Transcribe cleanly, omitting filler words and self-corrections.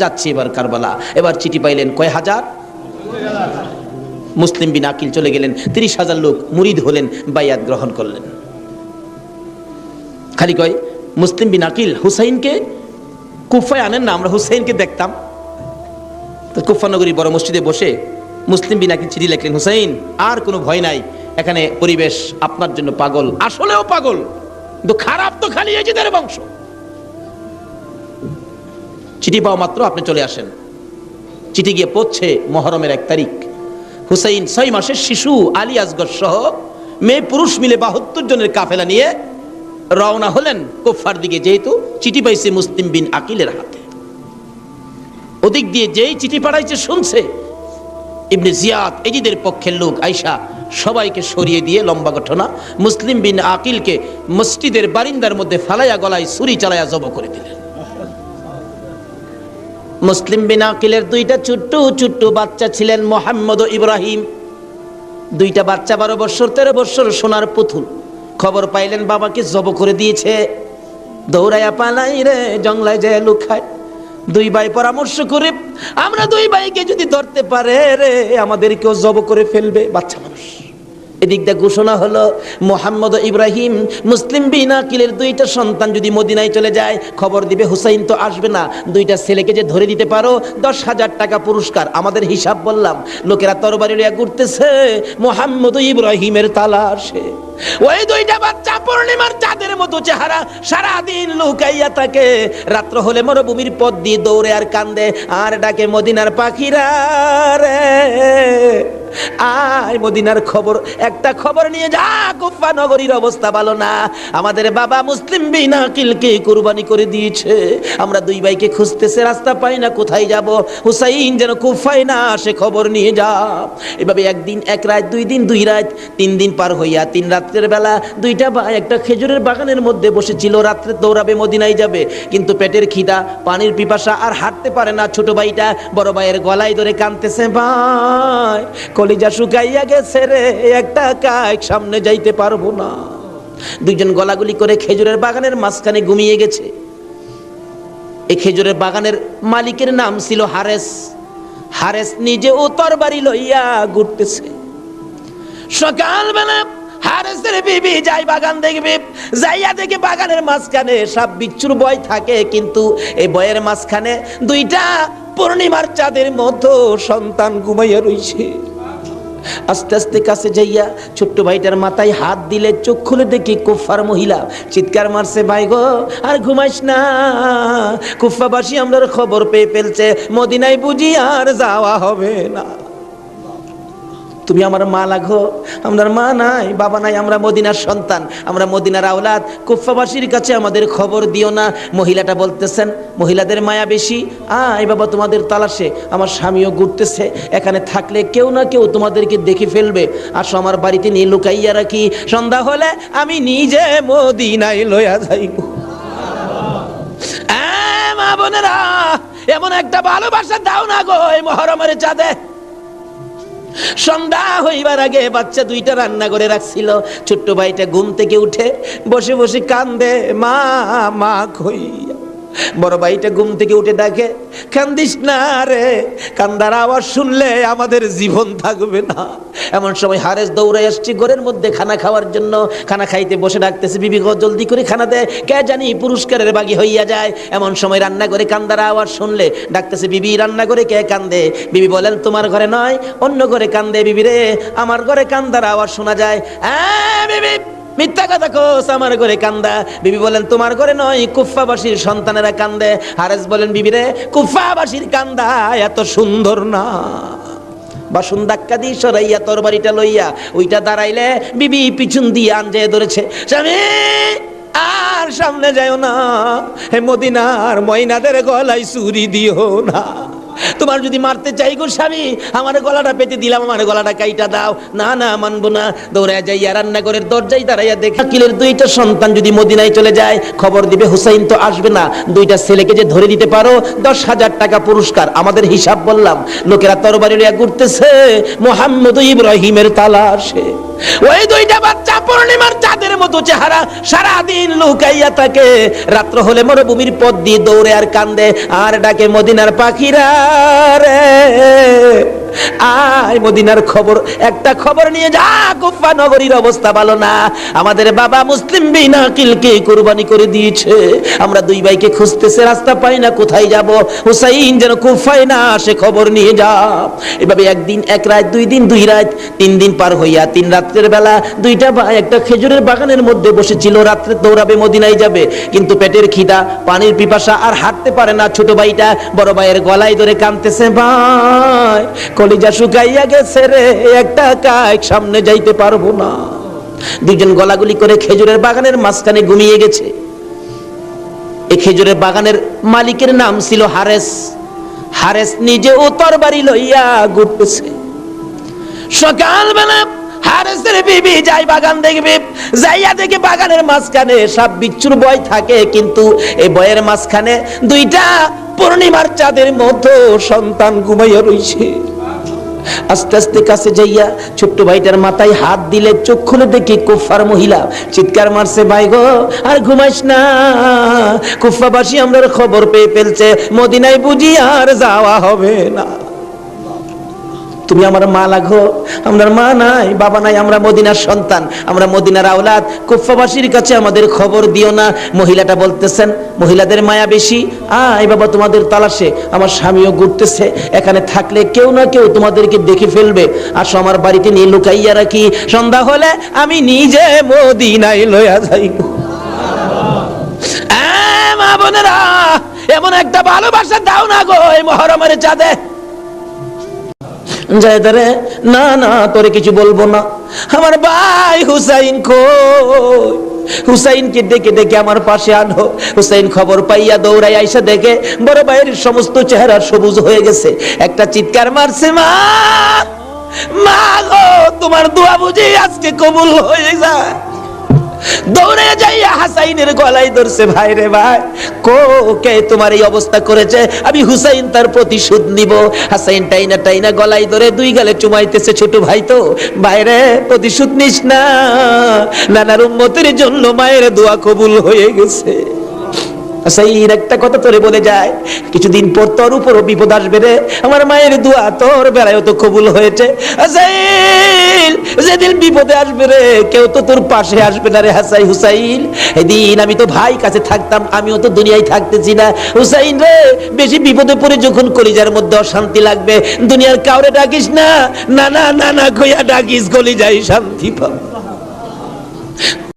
যাচ্ছি এবার কারবালা। এবার চিঠি পাইলেন কয় হাজার? মুসলিম বিন আকিল চলে গেলেন, 30,000 লোক মুরিদ হলেন, বাইয়াত গ্রহণ করলেন। খালি কয় মুসলিম বিন আকিল হুসাইনকে কুফায় আনেন না, আমরা হুসাইনকে দেখতাম। তো কুফা নগরী বড় মসজিদে বসে মুসলিম বিন আকিল চিঠি লিখলেন, হুসাইন আর কোনো ভয় নাই, এখানে পরিবেশ আপনার জন্য পাগল, আসলেও পাগল, কিন্তু খারাপ তো খালি এজিদের বংশ। চিঠি পাওয়া মাত্র আপনি চলে আসেন। চিঠি গিয়ে পৌঁছে মহরমের 1 তারিখ। হুসাইন 6 মাসের শিশু আলী আসগর সহ মেয়ে পুরুষ মিলে 72 জনের কাফেলা নিয়ে রওনা হলেন কুফার দিকে, যেহেতু চিঠি পাইছে মুসলিম বিন আকিলের হাতে। ওদিক দিয়ে যেই চিঠি পাঠাইছে শুনছে ইবনে জিয়াদ এজিদের পক্ষের লোক আইসা সবাইকে সরিয়ে দিয়ে, লম্বা ঘটনা, মুসলিম বিন আকিলকে মসজিদের বারিন্দার মধ্যে ফালাইয়া গলায় ছুরি চালাইয়া জব করে দিলেন। মুসলিম বিন আকিলের 2টা ছোট্ট ছোট্ট বাচ্চা ছিলেন, মোহাম্মদ ও ইব্রাহিম। 2টা বাচ্চা 12 বছর 13 বছর, সোনার পুতুল। খবর পাইলেন বাবাকে জব করে দিয়েছে, দৌড়াইয়া পালাই রে, জঙ্গলায় যায় লুকায়। 2 ভাই পরামর্শ করে, আমরা 2 ভাইকে যদি ধরতে পারে রে, আমাদেরকেও জব করে ফেলবে, বাচ্চা মানুষ। এদিক দিয়ে ঘোষণা হলো, মোহাম্মদ ও ইব্রাহিম মুসলিম বিন আকিলের 2টা সন্তান যদি মদিনায় চলে যায়, খবর দিবে হুসাইন তো আসবে না, 2টা ছেলেকে যে ধরে দিতে পারো 10,000 টাকা পুরস্কার। আমাদের হিসাব বললাম, লোকেরা তরবারি লইয়া ঘুরতেছে মোহাম্মদ ও ইব্রাহিমের তালাশে। ওই 2টা বাচ্চা পূর্ণিমার চাঁদের মতো চেহারা, সারাদিন লুকাইয়া থাকে, রাত্র হলে মরুভূমির পথ দিয়ে দৌড়ে আর কান্দে আর ডাকে, মদিনার পাখিরা রে আয়, মদিনার খবর, একটা খবর নিয়ে যা, কুফা নগরীর অবস্থা ভালো না, আমাদের বাবা মুসলিম বিন আকিলকে কুরবানি করে দিয়েছে, আমরা 2 ভাইকে খুঁজতেছে, রাস্তা পাই না, কোথায় যাব, হুসাইন যেন কুফায় না আসে, খবর নিয়ে যা। এভাবে 1 দিন 1 রাত, 2 দিন 2 রাত, 3 দিন পার হইয়া 3 রাত্রের বেলা 2টা ভাই একটা খেজুরের বাগানের মধ্যে বসেছিল, রাত্রে দৌড়াবে মদিনায় যাবে, কিন্তু পেটের খিদা, পানির পিপাসা, আর হাঁটতে পারে না। ছোট ভাইটা বড় ভাইয়ের গলায় ধরে কাঁদতেছে, ভাই কলিজা শুকাইয়া গেছে রে, একটা কাক সামনে যাইতে পারবো না। 2জন গলাগুলি করে খেজুরের বাগানের মাঝখানে ঘুমিয়ে গেছে। এই খেজুরের বাগানের মালিকের নাম ছিল হারেস। হারেস নিজে ও তরবারি লইয়া ঘুরতেছে। সকালবেলা হারেসের বিবি যাই বাগান দেখবে, যাইয়া দেখে বাগানের মাঝখানে সাপ বিচ্ছুর ভয় থাকে, কিন্তু এই ভয়ের মাঝখানে 2টা পূর্ণিমার চাঁদের মতো সন্তান ঘুমাইয়া রইছে। আস্তে আস্তে কাছে যাইয়া ছোট্ট ভাইটার মাথায় হাত দিলে, চোখ খুলে দেখি কুফার মহিলা, চিৎকার মারছে, ভাই গো আর ঘুমাইস না, কুফাবাসী আমরার খবর পেয়ে ফেলছে, মদিনায় বুঝি আর যাওয়া হবে না, তুমি আমার মা লাগো, আমার মা নাই, বাবা নাই, আমরা মদিনার সন্তান, আমরা মদিনার আওলাদ, কুফাবাসীর কাছে আমাদের খবর দিও না। মহিলাটা বলতেছেন, মহিলাদের মায়া বেশি, আয় বাবা তোমাদের তালাশে, আমার স্বামীও ঘুরতেছে, এখানে থাকলে কেউ না কেউ তোমাদেরকে দেখে ফেলবে, আসো আমার বাড়িতে নিয়ে লুকাইয়া রাখি, সন্ধ্যা হলে আমি নিজে মদিনায় লইয়া যাইব। মা বোনেরা, এমন একটা ভালোবাসা দাও না গো এই মহরমের চাঁদে। সন্ধ্যা হইবার আগে বাচ্চা 2টা রান্না করে রাখছিল। ছোট্ট ভাইটা ঘুম থেকে উঠে বসে বসে কান্দে, মা মা কইয়া। বড় ভাইটা ঘুম থেকে উঠে ডাকে, কান্দিস না রে, কান্দার আওয়াজ শুনলে আমাদের জীবন থাকবে না। এমন সময় হারেস দৌড়ে আসছে ঘরের মধ্যে খানা খাওয়ার জন্য। খানা খাইতে বসে ডাকতেছে, বিবি গো জলদি করে খানা দে, কে জানি পুরস্কারের বাগি হইয়া যায়। এমন সময় রান্না করে কান্দার আওয়াজ শুনলে ডাকতেছে, বিবি রান্না করে কে কান্দে? বিবি বলেন, তোমার ঘরে নয়, অন্য ঘরে কান্দে বিবি রে, আমার ঘরে কান্দার আওয়াজ শোনা যায়। বিবি মিথ্যা কথা কোস, আমার ঘরে কান্দা। বিবি বলেন, তোমার ঘরে নয়, কুফাবাসীর সন্তানেরা কান্দে। হারেস বলেন, বিবি রে, কুফাবাসীর কান্দা এত সুন্দর না। বাসন ধাক্কা দিয়ে সরাইয়া তরবারিটা লইয়া ওইটা দাঁড়াইলে বিবি পিছন দিয়ে আনজে ধরেছে, স্বামী আর সামনে যাও না, হে মদিনার ময়নাদের গলায় ছুরি দিও না, তোমার যদি মারতে চাই গো স্বামী, আমার গলাটা পেতে দিলাম, আমার গলাটা কাইটা দাও। না না, মানবো না। দৌড়ায় যাইয়া রান্নাঘরের দরজায় দাঁড়াইয়া দেখে আকিলের 2টা সন্তান যদি মদিনায় চলে যায়, খবর দিবে হুসাইন তো আসবে না, 2টা ছেলেকে যে ধরে দিতে পারো 10,000 টাকা পুরস্কার। আমাদের হিসাব বললাম, লোকেরা তরবারি লইয়া ঘুরতেছে মোহাম্মদ ইব্রাহিমের তালাশে। ওই দুইটা বাচ্চা পূর্ণিমার চাঁদের মতো চেহারা, সারাদিন লুকাইয়া থাকে, রাত্র হলে মরুভূমির পথ দিয়ে দৌড়ে আর কান্দে আর ডাকে মদিনার পাখিরা রে আয় মদিনার খবর, একটা খবর নিয়ে যা, কুফা নগরীর অবস্থা ভালো না, আমাদের বাবা মুসলিম বিন আকিলকে কুরবানি করে দিয়েছে, আমরা দুই ভাইকে খুঁজতেছে, রাস্তা পাই না, কোথায় যাব, হুসাইন যেন কুফায় না আসে, খবর নিয়ে যা। এভাবে একদিন এক রাত, দুই দিন দুই রাত, 3 দিন পার হইয়া 3 রাত্রের বেলা দুইটা ভাই একটা খেজুরের বাগানের মধ্যে বসেছিল, রাত্রে দৌড়াবে মদিনায় যাবে, কিন্তু পেটের খিদা, পানির পিপাসা, আর হাঁটতে পারে না। ছোট ভাইটা বড় ভাইয়ের গলায় ধরে কাঁদতেছে, ভাই কলিজা শুকাইয়া গেছে রে, একটা কাক সামনে যাইতে পারবো না। দুইজন গলাগুলি করে খেজুরের বাগানের মাঝখানে ঘুমিয়ে গেছে। এই খেজুরের বাগানের মালিকের নাম ছিল হারেস। হারেস নিজেও তরবারি লইয়া ঘুরতেছে। সকালবেলা হারেসের বিবি যাই বাগান দেখবে, যাইয়া দেখে বাগানের মাঝখানে সাপ বিচ্ছুর ভয় থাকে, কিন্তু এই ভয়ের মাঝখানে দুইটা পূর্ণিমার চাঁদের মতো সন্তান ঘুমাইয়া রইছে। আস্তে আস্তে কাছে যাইয়া ছোট্ট ভাইটার মাথায় হাত দিলে, চোখ খুলে দেখি কুফার মহিলা, চিৎকার মারছে, ভাই গো আর ঘুমাইস না, কুফাবাসী আমরার খবর পেয়ে ফেলছে, মদিনায় বুঝি আর যাওয়া হবে না, তুমি আমার মা লাগো, আমার মা নাই, বাবা নাই, আমরা মদিনার সন্তান, আমরা মদিনার আওলাদ, কুফাবাসীর কাছে আমাদের খবর দিও না। মহিলাটা বলতেছেন, মহিলাদের মায়া বেশি, আয় বাবা তোমাদের তালাশে, আমার স্বামীও ঘুরতেছে, এখানে থাকলে কেউ না কেউ তোমাদেরকে দেখে ফেলবে, আসো আমার বাড়িতে নিয়ে লুকাইয়া রাখি, সন্ধ্যা হলে আমি নিজে মদিনায় লইয়া যাইব। মা বোনেরা, এমন একটা ভালোবাসা দাও না গো এই মুহররমের চাঁদে। জায়দারে, না না তোরে কিছু বলবো না, আমার ভাই হুসাইন কই, হুসাইনকে ডেকে ডেকে আমার পাশে আনো। হুসাইন খবর পাইয়া দৌড়াই আইসা দেখে বড় ভাইয়ের সমস্ত চেহারা সবুজ হয়ে গেছে। একটা চিৎকার মারছে, মা মা গো, তোমার দোয়া বুঝি আজকে কবুল হয়ে যায়। দৌড়ে যাইয়া হাসাইনের গলায় ধরছে, ভাই রে ভাই, কে তোমার এই অবস্থা করেছে, আমি হুসাইন তার প্রতিশোধ নিব। হাসাইন টাইনা টাইনা গলায় ধরে 2 গালে চুমাইতেছে, ছোট ভাই তো, ভাইরে প্রতিশোধ নিস না, নানার উম্মতের জন্য মায়ের দোয়া কবুল হয়ে গেছে। হাসাইন একটা কথা তোরে বলে যায়, কিছুদিন পর তোর উপরও বিপদ আসবে রে, আমার মায়ের দোয়া তোর বেলায়ও তো কবুল হয়েছে। হাসাইন যেদিন বিপদে আসবে রে, কেউ তো তোর পাশে আসবে না রে হাসাই হুসাইন, এদিন আমি তো ভাই কাছে থাকতাম, আমিও তো দুনিয়ায় থাকতেছি না। হুসাইন রে, বেশি বিপদে পড়ে যখন কলিজার মধ্যে অশান্তি লাগবে, দুনিয়ার কাউরে ডাকিস না, না না না না কইয়া ডাকিস, কলিজায় শান্তি পাব।